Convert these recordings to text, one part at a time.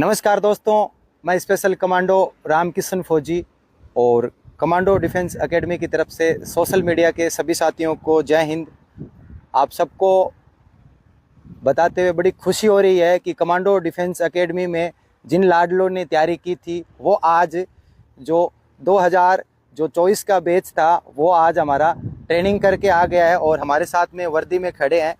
नमस्कार दोस्तों, मैं स्पेशल कमांडो रामकिशन फौजी और कमांडो डिफेंस एकेडमी की तरफ से सोशल मीडिया के सभी साथियों को जय हिंद। आप सबको बताते हुए बड़ी खुशी हो रही है कि कमांडो डिफेंस एकेडमी में जिन लाडलों ने तैयारी की थी वो आज जो 2024 का बैच था वो आज हमारा ट्रेनिंग करके आ गया है और हमारे साथ में वर्दी में खड़े हैं।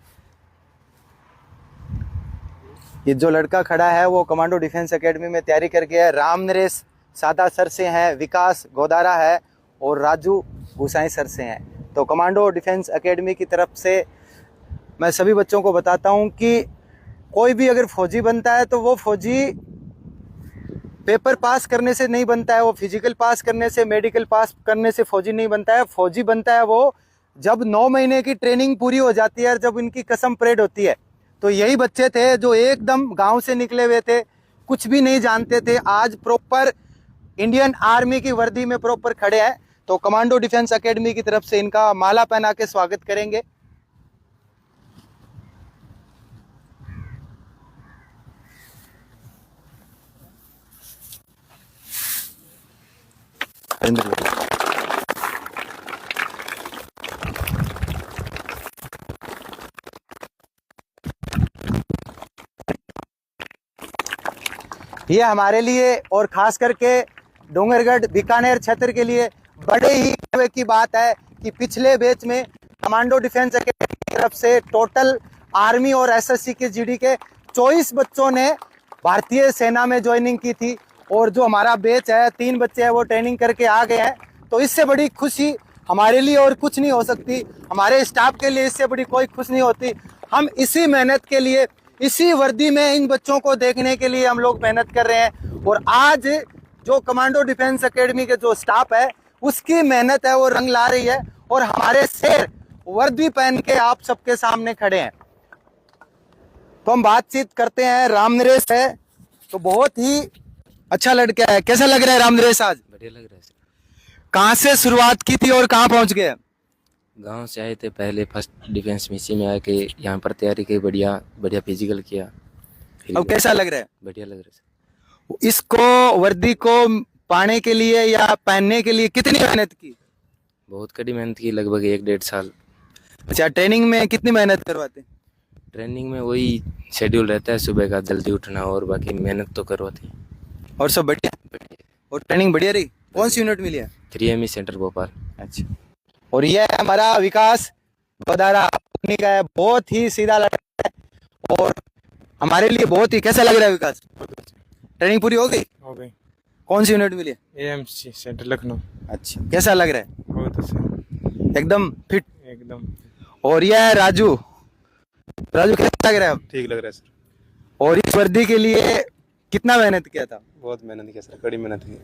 ये जो लड़का खड़ा है वो कमांडो डिफेंस एकेडमी में तैयारी करके है। राम नरेश सादा सर से हैं, विकास गोदारा है और राजू गुसाई सर से हैं। तो कमांडो डिफेंस एकेडमी की तरफ से मैं सभी बच्चों को बताता हूं कि कोई भी अगर फौजी बनता है तो वो फौजी पेपर पास करने से नहीं बनता है, वो फिजिकल पास करने से, मेडिकल पास करने से फौजी नहीं बनता है। फौजी बनता है वो जब 9 महीने की ट्रेनिंग पूरी हो जाती है और जब इनकी कसम परेड होती है। तो यही बच्चे थे जो एकदम गांव से निकले हुए थे, कुछ भी नहीं जानते थे, आज प्रॉपर इंडियन आर्मी की वर्दी में प्रॉपर खड़े हैं। तो कमांडो डिफेंस एकेडमी की तरफ से इनका माला पहना के स्वागत करेंगे। ये हमारे लिए और खास करके डोंगरगढ़ बीकानेर क्षेत्र के लिए बड़े ही गर्व की बात है कि पिछले बैच में कमांडो डिफेंस एकेडमी की तरफ से टोटल आर्मी और एसएससी के जीडी के 24 बच्चों ने भारतीय सेना में ज्वाइनिंग की थी और जो हमारा बैच है 3 बच्चे हैं वो ट्रेनिंग करके आ गए हैं। तो इससे बड़ी खुशी हमारे लिए और कुछ नहीं हो सकती, हमारे स्टाफ के लिए इससे बड़ी कोई खुशी नहीं होती। हम इसी मेहनत के लिए, इसी वर्दी में इन बच्चों को देखने के लिए हम लोग मेहनत कर रहे हैं और आज जो कमांडो डिफेंस एकेडमी के जो स्टाफ है उसकी मेहनत है वो रंग ला रही है और हमारे शेर वर्दी पहन के आप सबके सामने खड़े हैं। तो हम बातचीत करते हैं। राम नरेश है तो बहुत ही अच्छा लड़का है। कैसा लग रहा है राम नरेश आज? बढ़िया लग रहा है सर। कहाँ से शुरुआत की थी और कहाँ पहुंच गए? गांव से आए थे, पहले फर्स्ट डिफेंस मिशन में आके यहाँ पर तैयारी की, बढ़िया बढ़िया फिजिकल किया। अब कैसा लग रहा है? बढ़िया लग रहा है सर। इसको वर्दी को पाने के लिए या पहनने के लिए कितनी मेहनत की? बहुत कड़ी मेहनत की, लगभग 1-1.5 साल। अच्छा, ट्रेनिंग में कितनी मेहनत करवाते? ट्रेनिंग में वही शेड्यूल रहता है, सुबह का जल्दी उठना और बाकी मेहनत तो करवाते हैं। और सब बढ़िया? और ट्रेनिंग बढ़िया रही? कौन सी यूनिट मिली है? 3ME centre Bhopal. अच्छा, और ये है हमारा विकास बदारा का है, बहुत ही सीधा लड़का है और हमारे लिए बहुत ही। कैसा लग रहा है विकास? ट्रेनिंग पूरी हो गई? हो गई। कौन सी यूनिट मिली है? AMC centre Lucknow. अच्छा, कैसा लग रहा है? बहुत अच्छा, एकदम फिट? एकदम और यह है राजू। राजू कैसा लग रहा है? ठीक लग रहा है सर। और इस वर्दी के लिए कितना मेहनत किया था? बहुत मेहनत किया सर, कड़ी मेहनत की।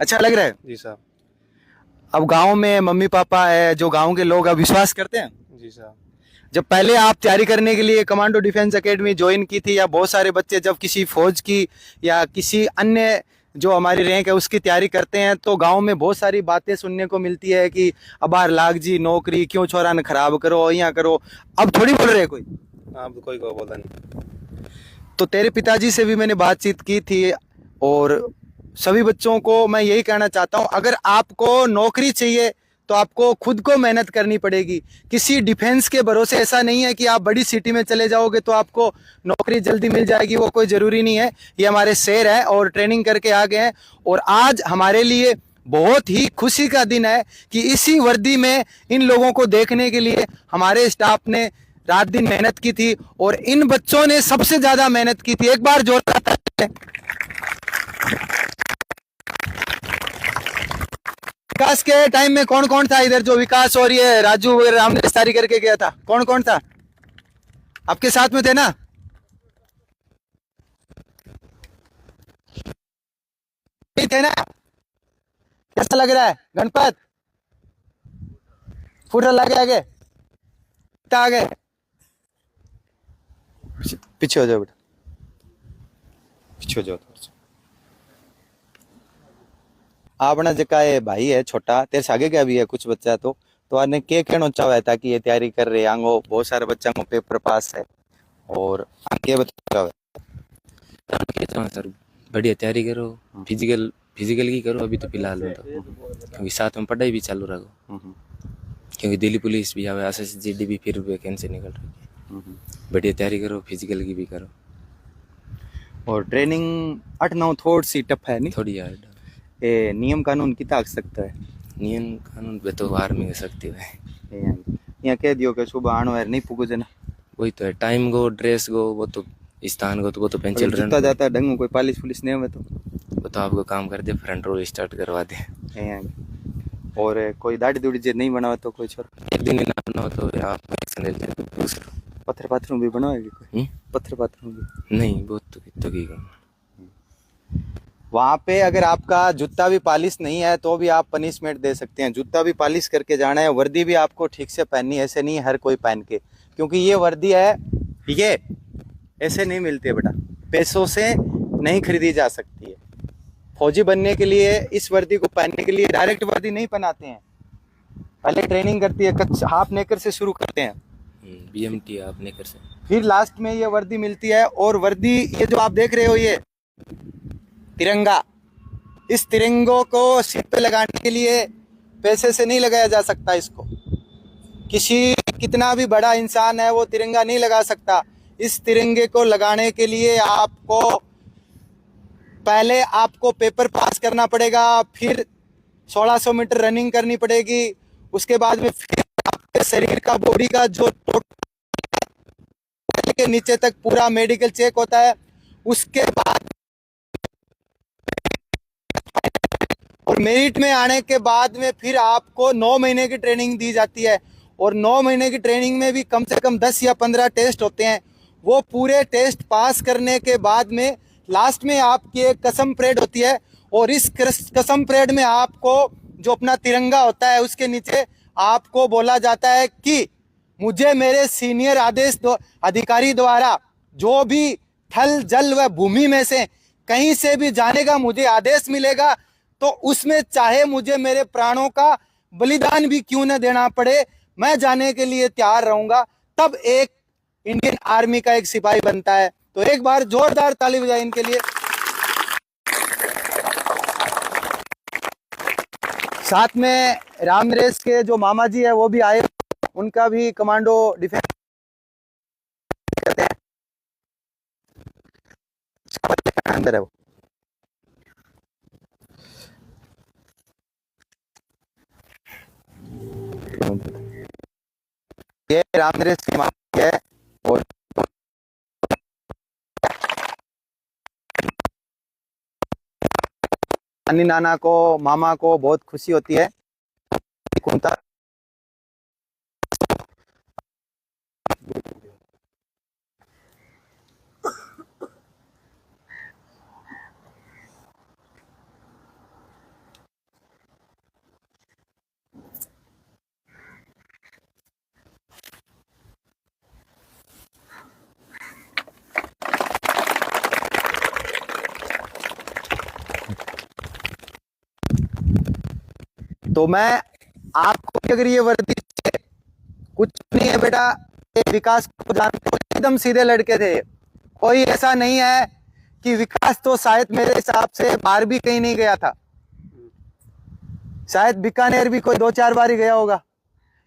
अच्छा लग रहा है? जी साहब। अब गांव में मम्मी पापा है, जो गांव के लोग अब विश्वास करते हैं। जी साहब। जब पहले आप तैयारी करने के लिए कमांडो डिफेंस एकेडमी ज्वाइन की थी या बहुत सारे बच्चे जब किसी फौज की या किसी अन्य जो हमारी रैंक है उसकी तैयारी करते हैं तो गांव में बहुत सारी बातें सुनने को मिलती है कि अबार लाग जी नौकरी क्यों छोरा ने खराब करो, यहाँ करो। अब थोड़ी बोल रहे कोई? आप कोई को बोलता नहीं। तो तेरे पिताजी से भी मैंने बातचीत की थी और सभी बच्चों को मैं यही कहना चाहता हूं, अगर आपको नौकरी चाहिए तो आपको खुद को मेहनत करनी पड़ेगी। किसी डिफेंस के भरोसे ऐसा नहीं है कि आप बड़ी सिटी में चले जाओगे तो आपको नौकरी जल्दी मिल जाएगी, वो कोई ज़रूरी नहीं है। ये हमारे शेर है और ट्रेनिंग करके आ गए हैं और आज हमारे लिए बहुत ही खुशी का दिन है कि इसी वर्दी में इन लोगों को देखने के लिए हमारे स्टाफ ने रात दिन मेहनत की थी और इन बच्चों ने सबसे ज़्यादा मेहनत की थी। एक बार जोरदार विकास के टाइम में कौन कौन था इधर? जो विकास और ये राजू वगैरह हमने तैयारी करके गया था, कौन कौन था आपके साथ में? थे ना? थे ना? कैसा लग रहा है गणपत? फुट लगे आगे आगे पीछे हो जाओ बेटा, पीछे हो जाओ। आपना जका ये भाई है छोटा, तेरे सागे क्या भी है कुछ बच्चा तो आने के कहना चाहे था कि ये तैयारी कर रहे आंगो बहुत सारे बच्चा को पेपर पास है और आगे बता सर बढ़िया तैयारी करो, फिजिकल की करो अभी तो फिलहाल में तो, क्योंकि साथ में पढ़ाई भी चालू रखो, क्योंकि दिल्ली पुलिस भी आवे, SSGD भी फिर वैकेंसी निकल रही है। बढ़िया तैयारी करो, फिजिकल की भी करो। और ट्रेनिंग 8-9 थोड़ी सी टफ है नहीं? थोड़ी हार्ड। ए नियम कानून कितना आ सकता है? नियम कानून पे तो आर्मी हो सकती है। यहाँ कह दियो कि सुबह आनो है नहीं पुगो जना, वही तो है, टाइम गो, ड्रेस गो, वो तो स्थान गो, तो वो तो पेंसिल अगर जुत्ता जाता है ढंग में, कोई पुलिस पुलिस नहीं हुए तो वो तो आपको काम कर दे, फ्रंट रोल स्टार्ट करवा दे। और कोई दाढ़ी दूढ़ी जे नहीं बनावा तो कोई छोर एक दिन ही ना बनाओ तो आप एक्शन ले लेते दूसरा। पत्थर पाथरों भी बनवाएगी कोई? पत्थर पाथरों भी नहीं, बहुत तो की काम। वहाँ पे अगर आपका जूता भी पॉलिश नहीं है तो भी आप पनिशमेंट दे सकते हैं। जूता भी पॉलिश करके जाना है, वर्दी भी आपको ठीक से पहननी है, ऐसे नहीं है हर कोई पहन के, क्योंकि ये वर्दी है, ये ऐसे नहीं मिलती है बेटा, पैसों से नहीं खरीदी जा सकती है। फौजी बनने के लिए इस वर्दी को पहनने के लिए डायरेक्ट वर्दी नहीं पहनाते हैं, पहले ट्रेनिंग करती है, हाफ नेकर से शुरू करते हैं, BMT हाफ नेकर से, फिर लास्ट में ये वर्दी मिलती है। और वर्दी ये जो आप देख रहे हो, ये तिरंगा, इस तिरंगों को सिर पे लगाने के लिए पैसे से नहीं लगाया जा सकता। इसको कितना भी बड़ा इंसान है वो तिरंगा नहीं लगा सकता। इस तिरंगे को लगाने के लिए पहले आपको पेपर पास करना पड़ेगा, फिर 1600 मीटर रनिंग करनी पड़ेगी, उसके बाद में फिर आपके शरीर का, बॉडी का जो के नीचे तक पूरा मेडिकल चेक होता है, उसके बाद और मेरिट में आने के बाद में फिर आपको 9 महीने की ट्रेनिंग दी जाती है। और 9 महीने की ट्रेनिंग में भी कम से कम 10 या 15 टेस्ट होते हैं। वो पूरे टेस्ट पास करने के बाद में लास्ट में आपकी एक कसम परेड होती है, और इस कसम परेड में आपको जो अपना तिरंगा होता है उसके नीचे आपको बोला जाता है कि मुझे मेरे सीनियर अधिकारी द्वारा जो भी थल जल व भूमि में से कहीं से भी जाने का मुझे आदेश मिलेगा, तो उसमें चाहे मुझे मेरे प्राणों का बलिदान भी क्यों न देना पड़े, मैं जाने के लिए तैयार रहूंगा। तब एक इंडियन आर्मी का एक सिपाही बनता है। तो एक बार जोरदार ताली बजाएं इनके लिए। साथ में राम नरेश के जो मामा जी है वो भी आए, उनका भी कमांडो डिफेंस करते हैं, अंदर है वो। ये राम नरेश की मामा है, और नानी नाना को, मामा को बहुत खुशी होती है। तो मैं आपको, अगर ये वर्दी कुछ नहीं है बेटा, विकास को जानते हो, एकदम सीधे लड़के थे। कोई ऐसा नहीं है कि विकास तो शायद मेरे हिसाब से बाहर भी कहीं नहीं गया था, शायद बीकानेर भी कोई 2-4 बार ही गया होगा।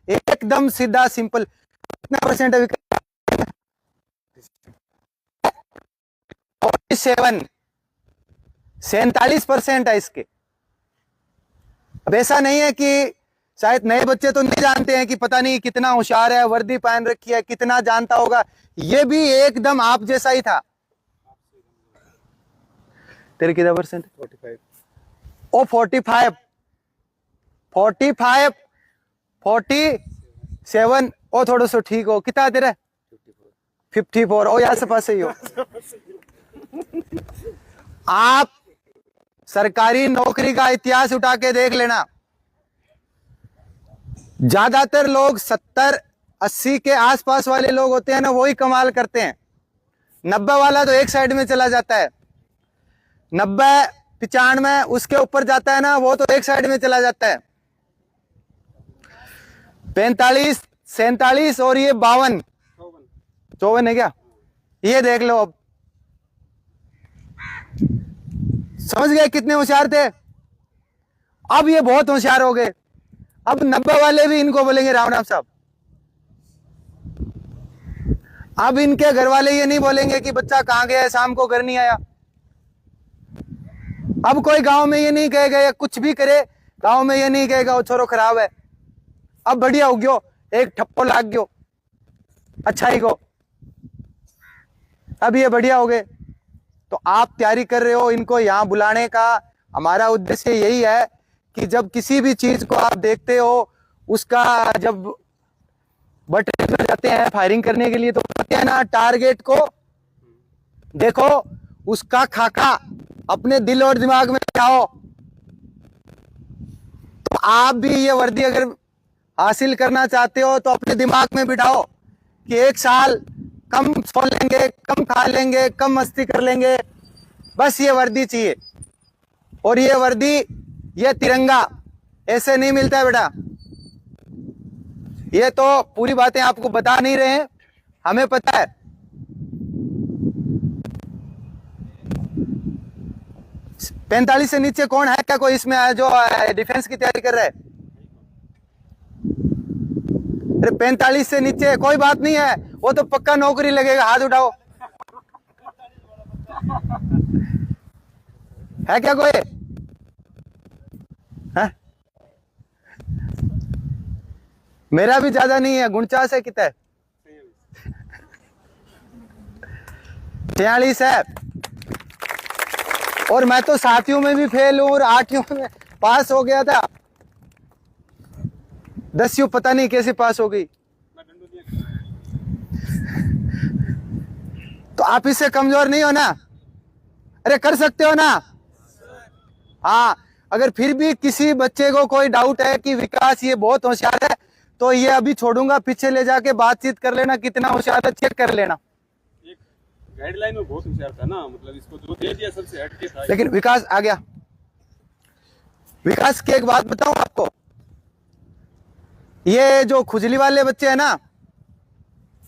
एकदम सीधा सिंपल। कितना परसेंट है विकास? 47% है इसके। अब ऐसा नहीं है कि शायद नए बच्चे तो नहीं जानते हैं कि पता नहीं कितना होशियार है, वर्दी पहन रखी है, कितना जानता होगा। ये भी एकदम आप जैसा ही था। तेरे कितना परसेंट? 45। ओ 45, 47। ओ थोड़ा सा ठीक हो। कितना तेरा? 54। ओ यहाँ से पास ही हो आप। सरकारी नौकरी का इतिहास उठा के देख लेना, ज्यादातर लोग 70-80 के आसपास वाले लोग होते हैं ना, वही कमाल करते हैं। 90 वाला तो एक साइड में चला जाता है, 90-95 उसके ऊपर जाता है ना, वो तो एक साइड में चला जाता है। 45-47 और ये 52-54 है क्या? ये देख लो अब। समझ गए कितने होशियार थे? अब ये बहुत होशियार हो गए। अब 90 वाले भी इनको बोलेंगे राम राम साहब। अब इनके घर वाले ये नहीं बोलेंगे कि बच्चा कहां गया है, शाम को घर नहीं आया। अब कोई गांव में ये नहीं कहेगा, या कुछ भी करे गांव में ये नहीं कहेगा वो छोरो खराब है। अब बढ़िया हो गयो, एक ठप्पो लाग गयो अच्छाई को, अब ये बढ़िया हो गए। तो आप तैयारी कर रहे हो इनको यहां बुलाने का। हमारा उद्देश्य यही है कि जब किसी भी चीज को आप देखते हो, उसका जब बटन पर जाते हैं फायरिंग करने के लिए, तो कहते हैं ना टारगेट को देखो, उसका खाका अपने दिल और दिमाग में जाओ। तो आप भी ये वर्दी अगर हासिल करना चाहते हो तो अपने दिमाग में बिठाओ कि 1 साल कम सो लेंगे, कम खा लेंगे, कम मस्ती कर लेंगे, बस ये वर्दी चाहिए। और ये वर्दी, ये तिरंगा ऐसे नहीं मिलता है बेटा। ये तो पूरी बातें आपको बता नहीं रहे हैं, हमें पता है। पैंतालीस से नीचे कौन है क्या कोई इसमें जो डिफेंस की तैयारी कर रहा है? अरे 45 से नीचे कोई बात नहीं है, वो तो पक्का नौकरी लगेगा। हाथ उठाओ, है क्या कोई? है? मेरा भी ज्यादा नहीं है, 49 है। कितना है? 46 है। और मैं तो 7वीं में भी फेल हूं और 8वीं में पास हो गया था। 10वीं पता नहीं कैसे पास हो गई। तो आप इससे कमजोर नहीं हो ना? अरे कर सकते हो ना? हाँ, अगर फिर भी किसी बच्चे को कोई डाउट है कि विकास ये बहुत होशियार है, तो ये अभी छोड़ूंगा, पीछे ले जाके बातचीत कर लेना, कितना होशियार है चेक कर लेना। एक गाइडलाइन में बहुत होशियार था ना, मतलब इसको जो दे दिया सबसे हटके था। लेकिन विकास आ गया। विकास की एक बात बताऊं आपको, ये जो खुजली वाले बच्चे हैं ना,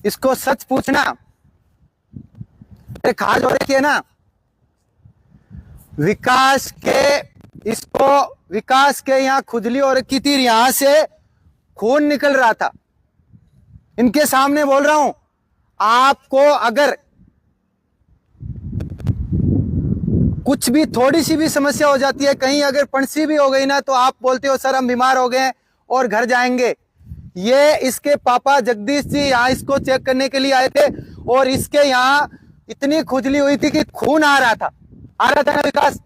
इसको सच पूछना, अरे खाज हो रखी है ना, विकास के यहां खुजली हो रखी थी, यहां से खून निकल रहा था। इनके सामने बोल रहा हूं, आपको अगर कुछ भी थोड़ी सी भी समस्या हो जाती है, कहीं अगर पंसी भी हो गई ना, तो आप बोलते हो सर हम बीमार हो गए और घर जाएंगे। ये इसके पापा जगदीश जी यहाँ इसको चेक करने के लिए आए थे, और इसके यहाँ इतनी खुजली हुई थी कि खून आ रहा था ना विकास।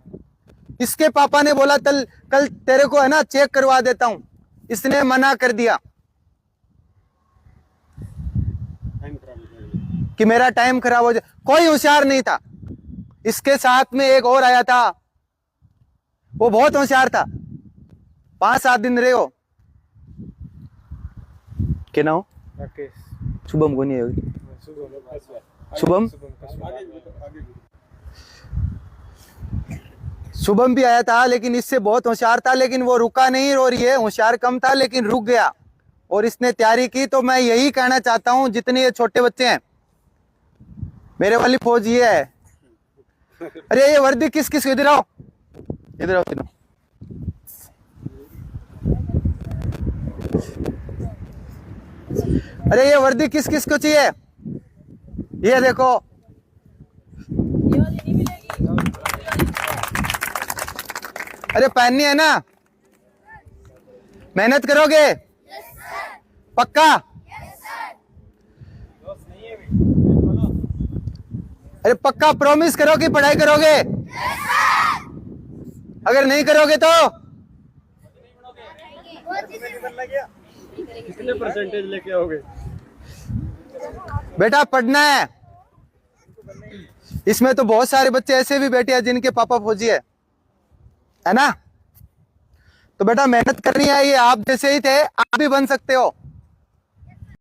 इसके पापा ने बोला कल तेरे को है ना चेक करवा देता हूं, इसने मना कर दिया कि मेरा टाइम खराब हो जाए। कोई होशियार नहीं था। इसके साथ में एक और आया था, वो बहुत होशियार था। 5-7 दिन रहे हो, क्या नाम? शुभम को नहीं होगी, शुभम भी आया था, लेकिन इससे बहुत होशियार था, लेकिन वो रुका नहीं। और ये होशियार कम था लेकिन रुक गया और इसने तैयारी की। तो मैं यही कहना चाहता हूं, जितने ये छोटे बच्चे हैं, मेरे वाली फौज ये है। अरे ये वर्दी किस किस, इधर आओ, इधर आओ, इधर आओ। अरे ये वर्दी किस किस को चाहिए? ये देखो, अरे पहननी है ना? मेहनत करोगे? पक्का? अरे पक्का प्रॉमिस करो कि पढ़ाई करोगे? अगर नहीं करोगे तो कितने परसेंटेज लेके आओगे? बेटा पढ़ना है। इसमें तो बहुत सारे बच्चे ऐसे भी बैठे हैं जिनके पापा फौजी है ना? तो बेटा मेहनत करनी है। ये आप जैसे ही थे, आप भी बन सकते हो।